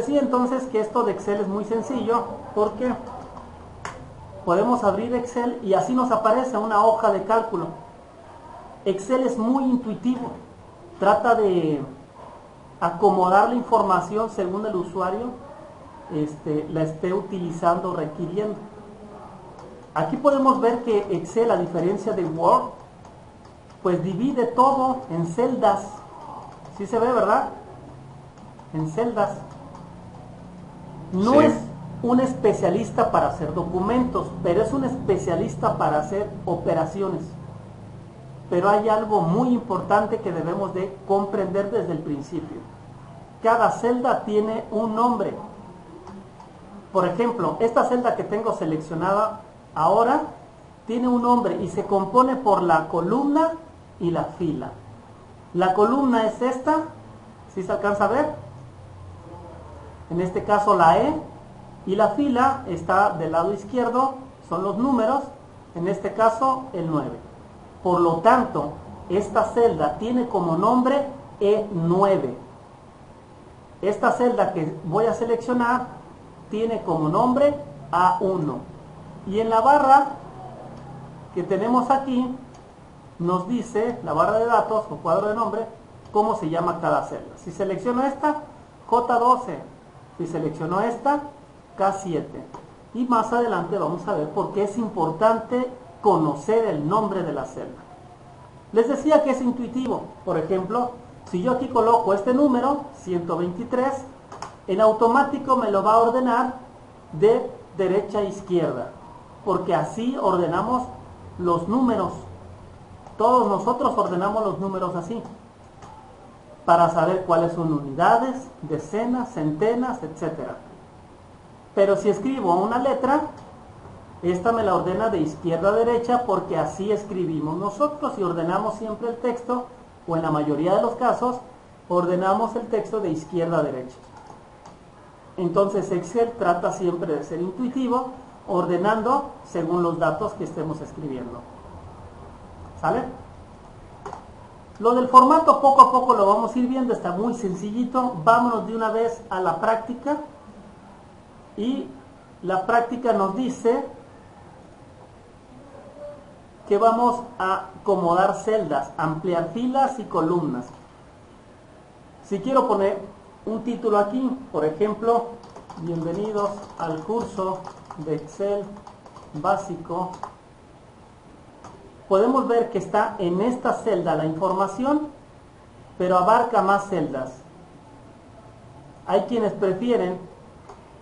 decía entonces que esto de Excel es muy sencillo porque podemos abrir Excel y así nos aparece una hoja de cálculo. Excel es muy intuitivo, trata de acomodar la información según el usuario la esté utilizando o requiriendo. Aquí podemos ver que Excel, a diferencia de Word, pues divide todo en celdas. ¿Sí se ve, verdad? En celdas. No Sí. es un especialista para hacer documentos, pero es un especialista para hacer operaciones. Pero hay algo muy importante que debemos de comprender desde el principio. Cada celda tiene un nombre. Por ejemplo, esta celda que tengo seleccionada ahora tiene un nombre y se compone por la columna y la fila. La columna es esta, ¿sí se alcanza a ver? En este caso la E, y la fila está del lado izquierdo, son los números, en este caso el 9. Por lo tanto, esta celda tiene como nombre E9. Esta celda que voy a seleccionar tiene como nombre A1. Y en la barra que tenemos aquí, nos dice, la barra de datos o cuadro de nombre, cómo se llama cada celda. Si selecciono esta, J12. Si selecciono esta, K7. Y más adelante vamos a ver por qué es importante conocer el nombre de la celda. Les decía que es intuitivo. Por ejemplo, si yo aquí coloco este número, 123, en automático me lo va a ordenar de derecha a izquierda, porque así ordenamos los números. Todos nosotros ordenamos los números así, para saber cuáles son unidades, decenas, centenas, etc. Pero si escribo una letra, esta me la ordena de izquierda a derecha, porque así escribimos nosotros y ordenamos siempre el texto, o en la mayoría de los casos, ordenamos el texto de izquierda a derecha. Entonces Excel trata siempre de ser intuitivo, ordenando según los datos que estemos escribiendo. ¿Sale? Lo del formato poco a poco lo vamos a ir viendo, está muy sencillito. Vámonos de una vez a la práctica. Y la práctica nos dice que vamos a acomodar celdas, ampliar filas y columnas. Si quiero poner un título aquí, por ejemplo, bienvenidos al curso de Excel básico, podemos ver que está en esta celda la información, pero abarca más celdas. Hay quienes prefieren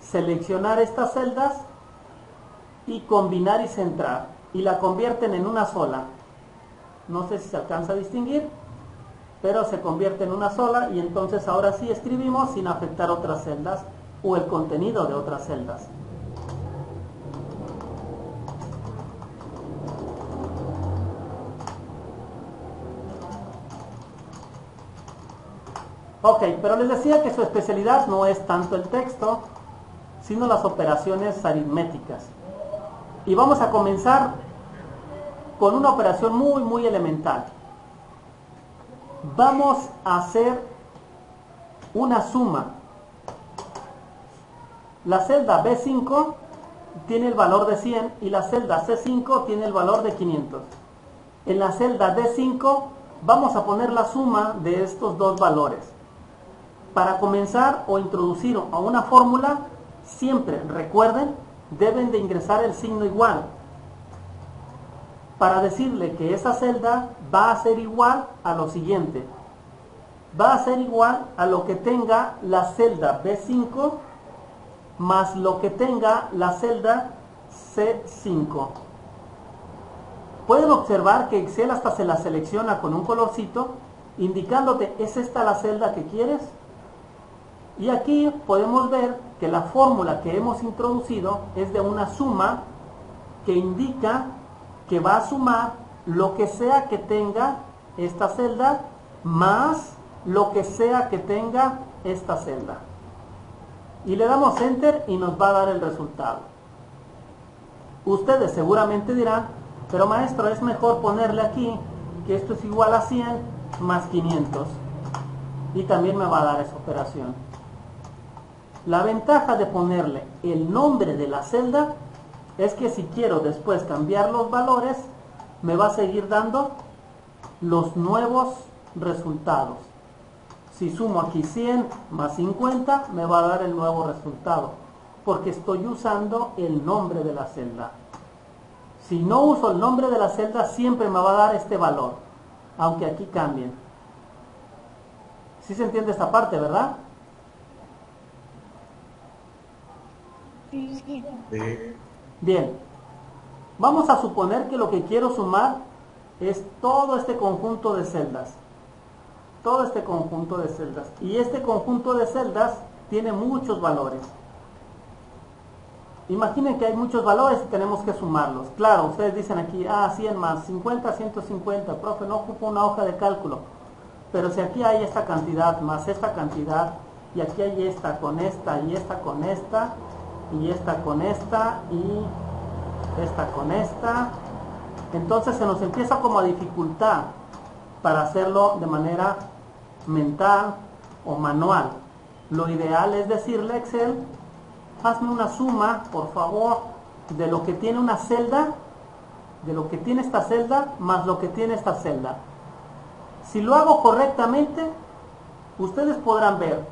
seleccionar estas celdas y combinar y centrar, y la convierten en una sola. No sé si se alcanza a distinguir, pero se convierte en una sola, y entonces ahora sí escribimos sin afectar otras celdas o el contenido de otras celdas. Ok, pero les decía que su especialidad no es tanto el texto, sino las operaciones aritméticas. Y vamos a comenzar con una operación muy elemental. Vamos a hacer una suma. La celda B5 tiene el valor de 100 y la celda C5 tiene el valor de 500. En la celda D5 vamos a poner la suma de estos dos valores. Para comenzar o introducir a una fórmula, siempre, recuerden, deben de ingresar el signo igual, para decirle que esa celda va a ser igual a lo siguiente. Va a ser igual a lo que tenga la celda B5 más lo que tenga la celda C5. Pueden observar que Excel hasta se la selecciona con un colorcito, indicándote, ¿es esta la celda que quieres? Y aquí podemos ver que la fórmula que hemos introducido es de una suma que indica que va a sumar lo que sea que tenga esta celda más lo que sea que tenga esta celda. Y le damos Enter y nos va a dar el resultado. Ustedes seguramente dirán, pero maestro, es mejor ponerle aquí que esto es igual a 100 más 500. Y también me va a dar esa operación. La ventaja de ponerle el nombre de la celda es que si quiero después cambiar los valores, me va a seguir dando los nuevos resultados. Si sumo aquí 100 más 50, me va a dar el nuevo resultado, porque estoy usando el nombre de la celda. Si no uso el nombre de la celda, siempre me va a dar este valor, aunque aquí cambien. ¿Sí se entiende esta parte, verdad? Sí. Bien, vamos a suponer que lo que quiero sumar es todo este conjunto de celdas. Todo este conjunto de celdas. Y este conjunto de celdas tiene muchos valores. Imaginen que hay muchos valores y tenemos que sumarlos. Claro, ustedes dicen aquí, 100 más 50, 150. Profe, no ocupo una hoja de cálculo. Pero si aquí hay esta cantidad más esta cantidad, y aquí hay esta con esta, y esta con esta, y esta con esta, y esta con esta, entonces se nos empieza como a dificultar para hacerlo de manera mental o manual. Lo ideal es decirle a Excel, hazme una suma, por favor, de lo que tiene una celda, de lo que tiene esta celda, más lo que tiene esta celda. Si lo hago correctamente, ustedes podrán ver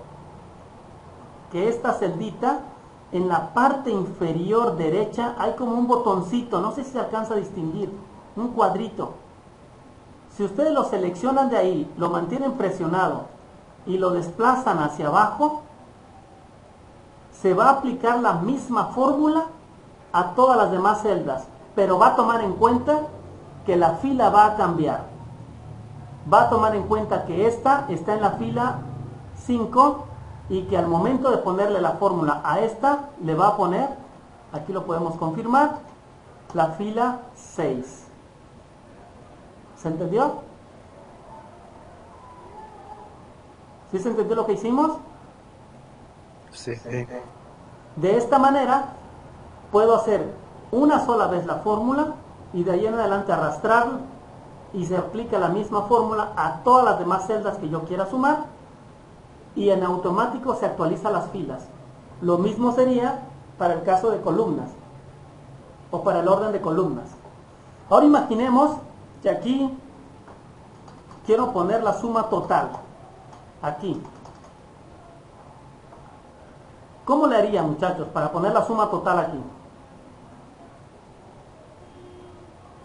que esta celdita, en la parte inferior derecha, hay como un botoncito, no sé si se alcanza a distinguir, un cuadrito. Si ustedes lo seleccionan de ahí, lo mantienen presionado y lo desplazan hacia abajo, se va a aplicar la misma fórmula a todas las demás celdas, pero va a tomar en cuenta que la fila va a cambiar. Va a tomar en cuenta que esta está en la fila 5 y que al momento de ponerle la fórmula a esta, le va a poner, aquí lo podemos confirmar, la fila 6. ¿Se entendió? ¿Sí se entendió lo que hicimos? Sí. De esta manera puedo hacer una sola vez la fórmula y de ahí en adelante arrastrar y se aplica la misma fórmula a todas las demás celdas que yo quiera sumar y en automático se actualizan las filas. Lo mismo sería para el caso de columnas o para el orden de columnas. Ahora imaginemos que aquí quiero poner la suma total, aquí. ¿Cómo le haría, muchachos, para poner la suma total aquí?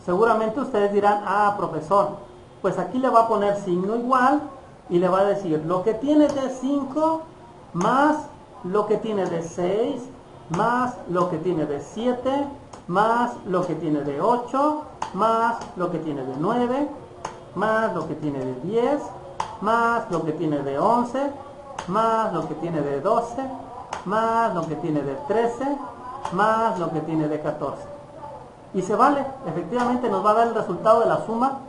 Seguramente ustedes dirán, profesor, pues aquí le va a poner signo igual y le va a decir lo que tiene de 5 más lo que tiene de 6 más lo que tiene de 7 más lo que tiene de 8 más lo que tiene de 9 más lo que tiene de 10 más lo que tiene de 11 más lo que tiene de 12 más lo que tiene de 13 más lo que tiene de 14. Y se vale, efectivamente nos va a dar el resultado de la suma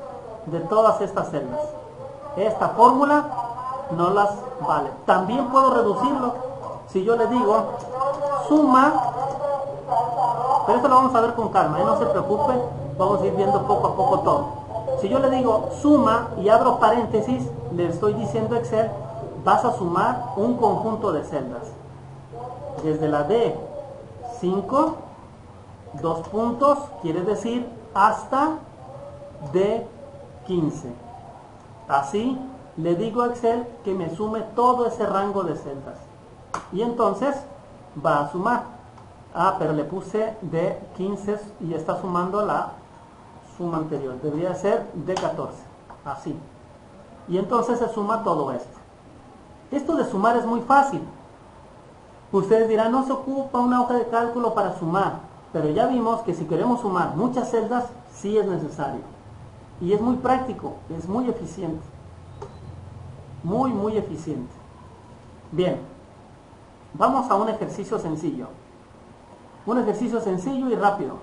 de todas estas celdas. Esta fórmula no las vale. También puedo reducirlo. Si yo le digo suma, pero esto lo vamos a ver con calma, no se preocupen, vamos a ir viendo poco a poco todo. Si yo le digo suma y abro paréntesis, le estoy diciendo a Excel, vas a sumar un conjunto de celdas. Desde la D5, 2 puntos, quiere decir hasta D15. Así le digo a Excel que me sume todo ese rango de celdas. Y entonces va a sumar. Pero le puse D15 y está sumando la suma anterior. Debería ser D14. Así. Y entonces se suma todo esto. Esto de sumar es muy fácil. Ustedes dirán, no se ocupa una hoja de cálculo para sumar. Pero ya vimos que si queremos sumar muchas celdas, sí es necesario. Y es muy práctico, es muy eficiente. Muy, muy eficiente. Bien, vamos a un ejercicio sencillo. Un ejercicio sencillo y rápido.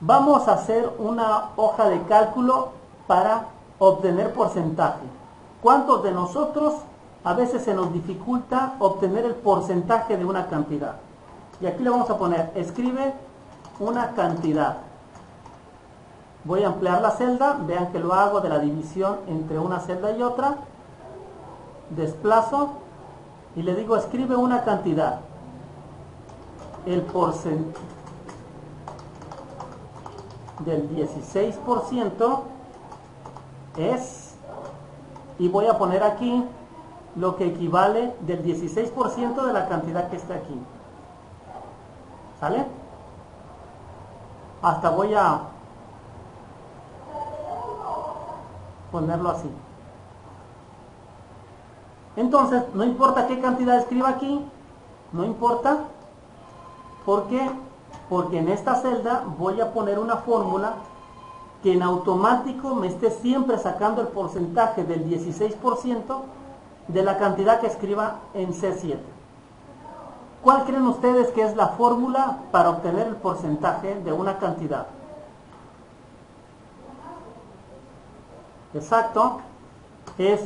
Vamos a hacer una hoja de cálculo para obtener porcentaje. ¿Cuántos de nosotros a veces se nos dificulta obtener el porcentaje de una cantidad? Y aquí le vamos a poner, escribe una cantidad. Voy a ampliar la celda, vean que lo hago de la división entre una celda y otra. Desplazo y le digo escribe una cantidad, el porcentaje del 16% es, y voy a poner aquí lo que equivale del 16% de la cantidad que está aquí. ¿Sale? Hasta voy a ponerlo así. Entonces, no importa qué cantidad escriba aquí, no importa. ¿Por qué? Porque en esta celda voy a poner una fórmula que en automático me esté siempre sacando el porcentaje del 16% de la cantidad que escriba en C7. ¿Cuál creen ustedes que es la fórmula para obtener el porcentaje de una cantidad? Exacto, es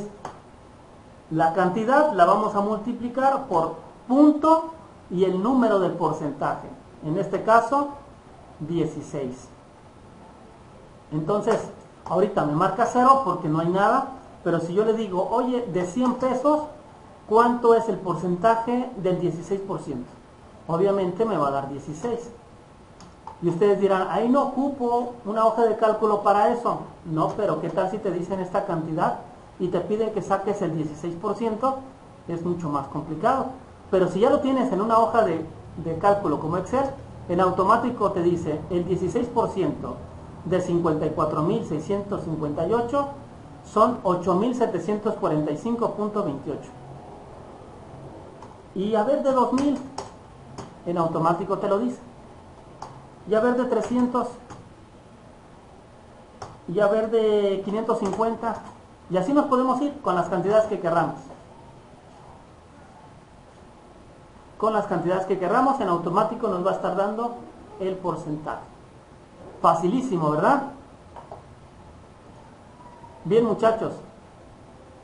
la cantidad, la vamos a multiplicar por punto y el número del porcentaje. En este caso, 16. Entonces, ahorita me marca 0 porque no hay nada, pero si yo le digo, oye, de 100 pesos, ¿cuánto es el porcentaje del 16%? Obviamente me va a dar 16. Y ustedes dirán, ahí no ocupo una hoja de cálculo para eso. No, pero ¿qué tal si te dicen esta cantidad y te piden que saques el 16%? Es mucho más complicado. Pero si ya lo tienes en una hoja de cálculo como Excel, en automático te dice el 16% de 54.658 son 8.745.28. Y a ver de 2.000, en automático te lo dice. Y a ver de 300, y a ver de 550, y así nos podemos ir con las cantidades que querramos. Con las cantidades que querramos, en automático nos va a estar dando el porcentaje. Facilísimo, ¿verdad? Bien, muchachos,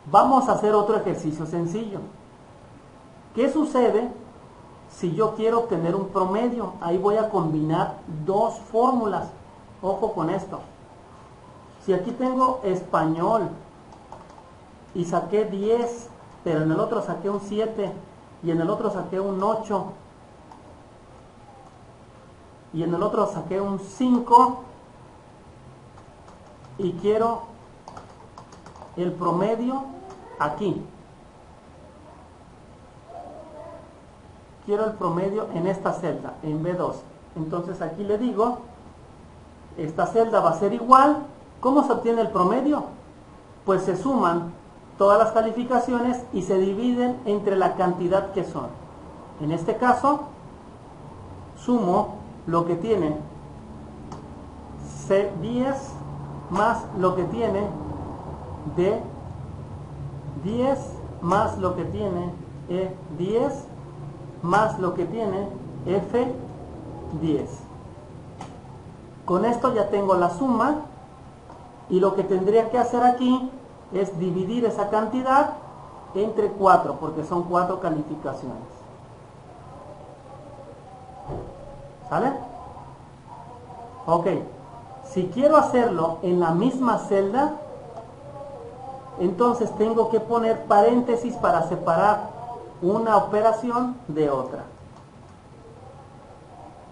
vamos a hacer otro ejercicio sencillo. ¿Qué sucede si yo quiero obtener un promedio? Ahí voy a combinar dos fórmulas. Ojo con esto. Si aquí tengo español y saqué 10, pero en el otro saqué un 7 y en el otro saqué un 8 y en el otro saqué un 5 y quiero el promedio aquí. Quiero el promedio en esta celda, en B2. Entonces aquí le digo, esta celda va a ser igual. ¿Cómo se obtiene el promedio? Pues se suman todas las calificaciones y se dividen entre la cantidad que son. En este caso, sumo lo que tiene C10 más lo que tiene D10 más lo que tiene E10 más lo que tiene F10. Con esto ya tengo la suma y lo que tendría que hacer aquí es dividir esa cantidad entre 4 porque son 4 calificaciones. ¿Sale? Ok. Si quiero hacerlo en la misma celda, entonces tengo que poner paréntesis para separar una operación de otra.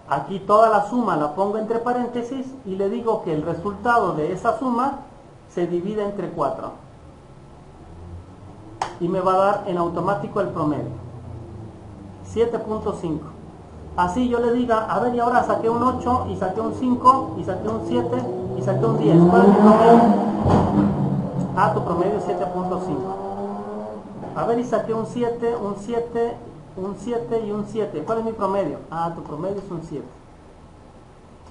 Aquí toda la suma la pongo entre paréntesis y le digo que el resultado de esa suma se divide entre 4 y me va a dar en automático el promedio 7.5. así yo le diga, a ver, y ahora saqué un 8 y saqué un 5 y saqué un 7 y saqué un 10, ¿cuál es mi promedio? Tu promedio es 7.5. A ver, y saqué un 7, un 7, un 7 y un 7. ¿Cuál es mi promedio? Tu promedio es un 7.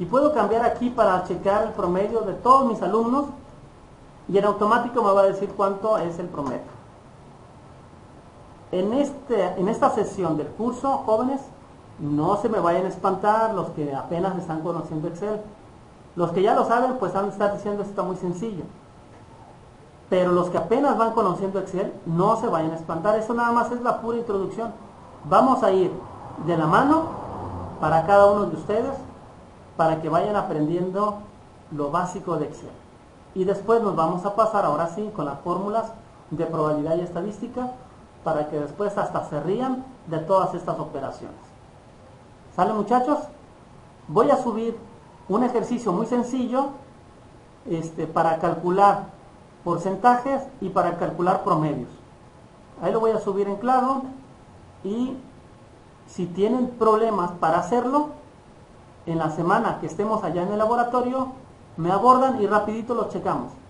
Y puedo cambiar aquí para checar el promedio de todos mis alumnos y en automático me va a decir cuánto es el promedio. En esta sesión del curso, jóvenes, no se me vayan a espantar los que apenas están conociendo Excel. Los que ya lo saben, pues han de estar diciendo esto está muy sencillo. Pero los que apenas van conociendo Excel, no se vayan a espantar. Eso nada más es la pura introducción. Vamos a ir de la mano para cada uno de ustedes, para que vayan aprendiendo lo básico de Excel. Y después nos vamos a pasar ahora sí con las fórmulas de probabilidad y estadística para que después hasta se rían de todas estas operaciones. ¿Sale, muchachos? Voy a subir un ejercicio muy sencillo para calcular porcentajes y para calcular promedios. Ahí lo voy a subir en claro, y si tienen problemas para hacerlo, en la semana que estemos allá en el laboratorio, me abordan y rapidito los checamos.